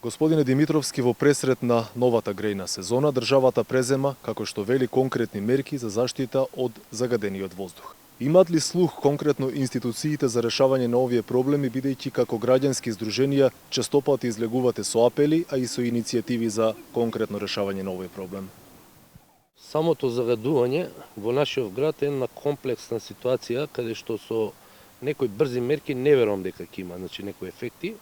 Господине Димитровски, во пресрет на новата грејна сезона, државата презема, како што вели, конкретни мерки за заштита од загадениот воздух. Имаат ли слух конкретно институциите за решавање на овие проблеми, бидејќи како граѓански здруженија честопати излегувате со апели, а и со иницијативи за конкретно решавање на овој проблем? Самото загадување во нашиот град е една комплексна ситуација, каде што со некои брзи мерки не верувам дека ќе има некои ефекти.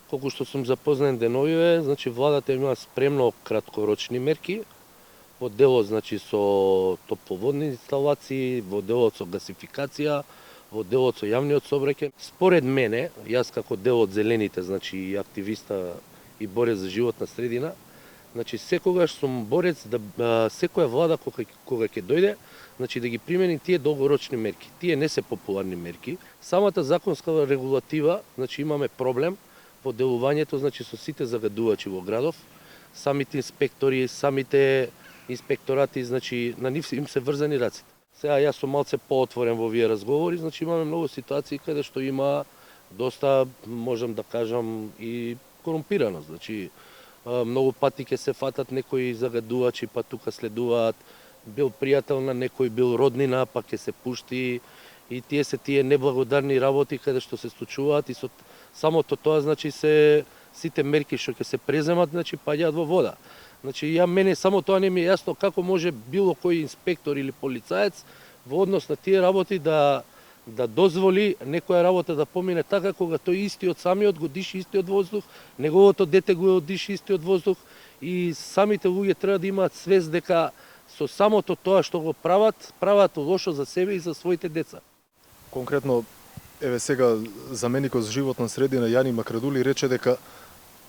Колку што сум запознаен деновиве, владата има спремно краткорочни мерки, во делот со топловодни инсталации, во делот со гасификација, во делот со јавниот сообраќај. Според мене, јас како дел од зелените, и активиста и борец за животна средина, секогаш сум борец да секоја влада кога ќе дојде, да ги примени тие долгорочни мерки. Тие не се популарни мерки. Самата законска регулатива, имаме проблем во делувањето со сите загадувачи во градов, самите инспектори, самите инспекторати, на нив им се врзани раците. Сега јас сум малце поотворен во овие разговори, имаме многу ситуации каде што има доста, можам да кажам, и корумпираност. Многу пати ќе се фатат некои загадувачи, па тука следуваат, бил пријател на некој, бил роднина, па ќе се пушти, и тие неблагодарни работи каде што се случуваат, и со самото тоа се сите мерки што ќе се преземат, паѓаат во вода. Мене само тоа не ми е јасно како може било кој инспектор или полицаец во однос на тие работи да дозволи некоја работа да помине така кога тој истиот самиот го диши истиот воздух, неговото дете го диши истиот воздух, и самите луѓе треба да имаат свест дека со самото тоа што го прават лошо за себе и за своите деца. Конкретно, еве сега, заменикот за животна средина Јани Макрадули рече дека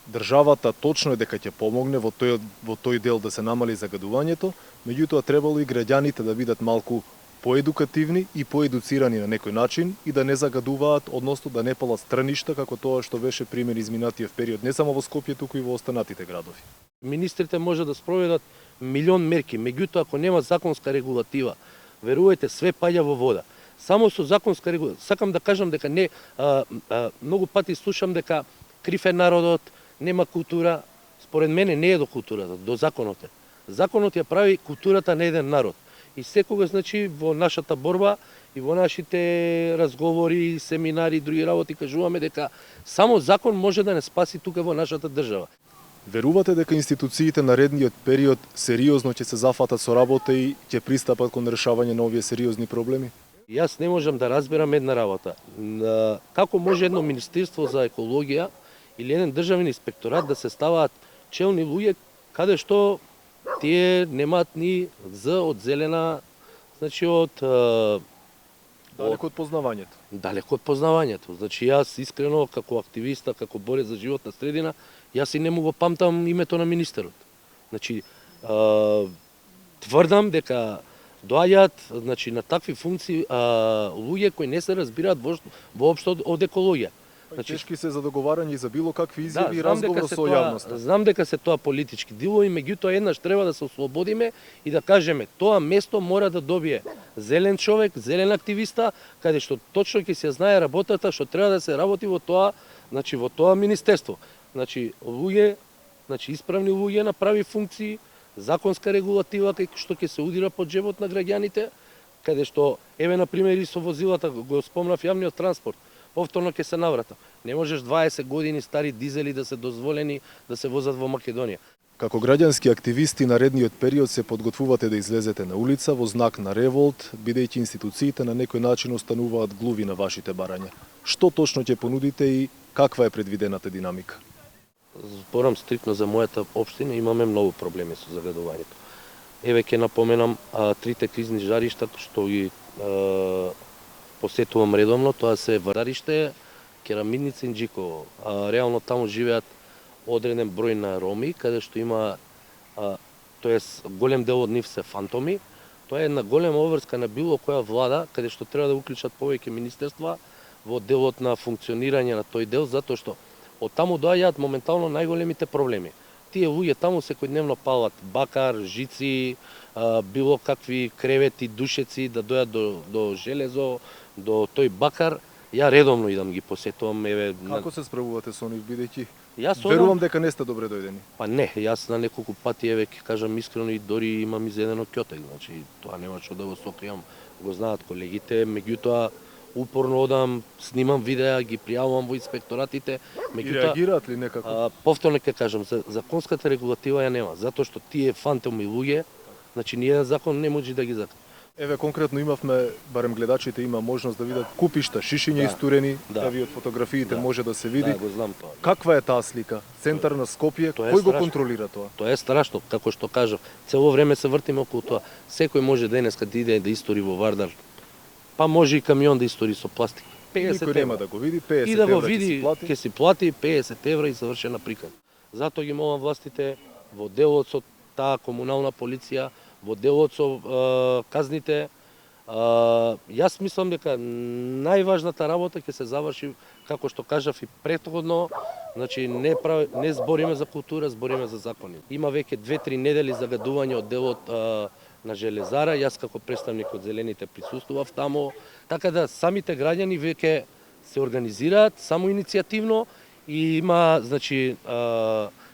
државата точно е дека ќе помогне во тој дел да се намали загадувањето, меѓутоа требало и граѓаните да бидат малку поедукативни и поедуцирани на некој начин и да не загадуваат, односно да не палат страништа како тоа што беше пример изминатиот период не само во Скопје, туку и во останатите градови. Министрите може да спроведат милион мерки, меѓутоа ако нема законска регулатива, верувајте, све паѓа во вода. Само со законска регулатива, сакам да кажам дека многу пати слушам дека крив е народот, нема култура. Според мене не е до културата, до законот е. Законот ја прави културата на еден народ. И секогаш, во нашата борба и во нашите разговори, семинари и други работи кажуваме дека само закон може да не спаси тука во нашата држава. Верувате дека институциите наредниот период сериозно ќе се зафатат со работа и ќе пристапат кон решавање на овие сериозни проблеми? Јас не можам да разберам една работа. Како може едно Министерство за екологија или еден државен инспекторат да се ставаат челни луѓе каде што тие немаат ни З од зелена, далеко од познавањето. Далеко од познавањето. Јас искрено како активиста, како борец за животна средина, јас и не му го памтам името на министерот. Тврдам дека доаѓаат на такви функции луѓе кои не се разбираат воопшто од екологија. Тешки се за договарање и за било какви изјави и разговор со јавноста. Знам дека се тоа политички дилови, меѓутоа еднаш треба да се ослободиме и да кажеме тоа место мора да добие зелен човек, зелен активиста, каде што точно ќе се знае работата што треба да се работи во тоа, во тоа министерство. Луѓе, исправни луѓе на прави функции, законска регулатива што ќе се удира под джебот на граѓаните, каде што еве на пример и со возилата го спомнав јавниот транспорт. Повторно ќе се наврата. Не можеш 20 години стари дизели да се дозволени да се возат во Македонија. Како граѓански активисти наредниот период се подготвувате да излезете на улица во знак на револт, бидејќи институциите на некој начин остануваат глуви на вашите барања. Што точно ќе понудите и каква е предвидената динамика? Зборам стриктно за мојата општина, имаме многу проблеми со загадувањето. Еве ќе напоменам трите кризни жаришта што ги посетувам редовно, тоа се Варариште, Керамидница и Инџиково. Реално таму живеат одреден број на роми, каде што има, голем дел од нив се фантоми. Тоа е една голема обврска на било која влада, каде што треба да уклучат повеќе министерства во делот на функционирање на тој дел, затоа што од таму доаѓаат моментално најголемите проблеми. Тие луѓе таму секојдневно палат бакар, жици, било какви кревети, душеци да дојат до железо, до тој бакар. Ја редовно идам ги посетувам, еве. Како се справувате со нив, бидејќи Јас верувам дека не сте добре дојдени? Па не, јас на неколку пати, еве, ќе кажам искрено, и дори имам изедено ќотек, значи тоа нема што да го сокријам, го знаат колегите, меѓутоа упорно одам, снимам видеа, ги пријавувам во инспекторатите, И реагираат ли некако? повторно ќе кажам, законската регулатива ја нема, затоа што тие фантоми луѓе, значи ние закон не може да ги закон. Еве конкретно имавме, барем гледачите има можност да видат купишта шишиња Да. истурени, Да. ви од фотографиите Да. може да се види. Да, го знам тоа. Каква е таа слика? Центар на Скопје, Тоа е кој го страшно. контролира тоа? Тоа е страшно, како што кажав. Цело време се вртиме околу тоа. Секој може денеска да иде да истори во Вардар. Па може и камион да истори со пластик. 50 Никој нема евра. да го види, 50 И да го евра ќе види, си плати. ќе си плати 50 евра и завршена приказ. Затоа ги молам властите во делот со таа комунална полиција, во делот со казните. Јас мислам дека најважната работа ќе се заврши, како што кажав и претходно, значи не збориме за култура, збориме за закони. Има веќе 2-3 недели загадување од делот на Железара, јас како представник од Зелените присуствував таму, така да самите граѓани веќе се организираат само иницијативно и има, значи,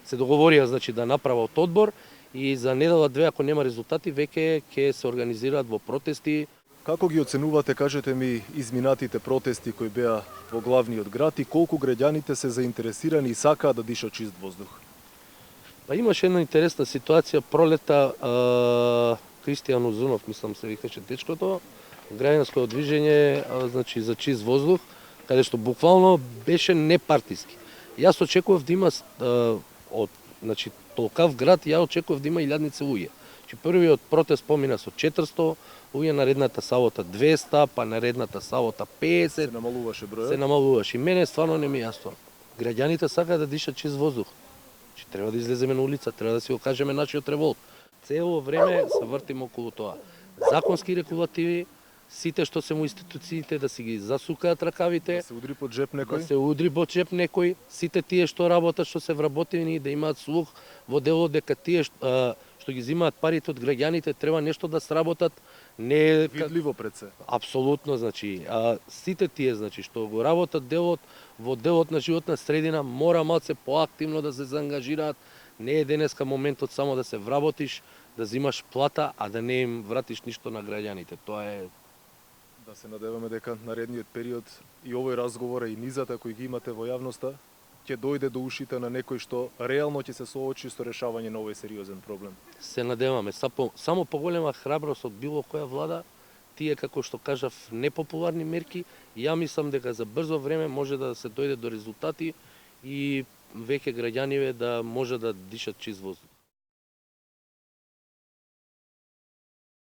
се договорија, значи, да направат одбор и за недела-две, ако нема резултати, веќе ќе се организираат во протести. Како ги оценувате, кажете ми, изминатите протести кои беа во главниот град и колку граѓаните се заинтересирани и сакаат да дишат чист воздух? Па имаше една интересна ситуација пролета, Кристијан Озунов, мислам се викаше дечкото, граѓанско движење, значи за чист воздух, каде што буквално беше непартиски. Јас очекував да има од, значи, толкав град, ја очекував да има илјадници луѓе. Значи првиот протест помина со 400 луѓе, наредната сабота 200, па наредната сабота 50. Се намалуваше бројот? Се намалуваше. И мене стварно не ми е јасно. Граѓаните сакаат да дишат чист воздух. Значи треба да излеземе на улица, треба да си го кажеме нашиот револт. Цело време се вртиме околу тоа. Законски регулативи, сите што се во институциите да си ги засукаат ракавите, Да се удри под джеп некој? да се удри под джеп некој, сите тие што работат, што се вработени, да имаат слух во делот дека тие што ги земаат парите од граѓаните треба нешто да сработат, не Видливо пред се. апсолутно, значи, сите тие, значи, што го работат делот во делот на животна средина, мора малце поактивно да се заангажираат. Не е денеска моментот само да се вработиш, да земаш плата, а да не им вратиш ништо на граѓаните. Тоа е. Да се надеваме дека наредниот период и овој разговор и низата кои ги имате во јавноста ќе дојде до ушите на некој што реално ќе се соочи со решавање на овој сериозен проблем. Се надеваме. Само поголема храброст од било која влада, тие, како што кажав, непопуларни мерки, ја мислам дека за брзо време може да се дојде до резултати и веќе граѓаниве да може да дишат чист воздух.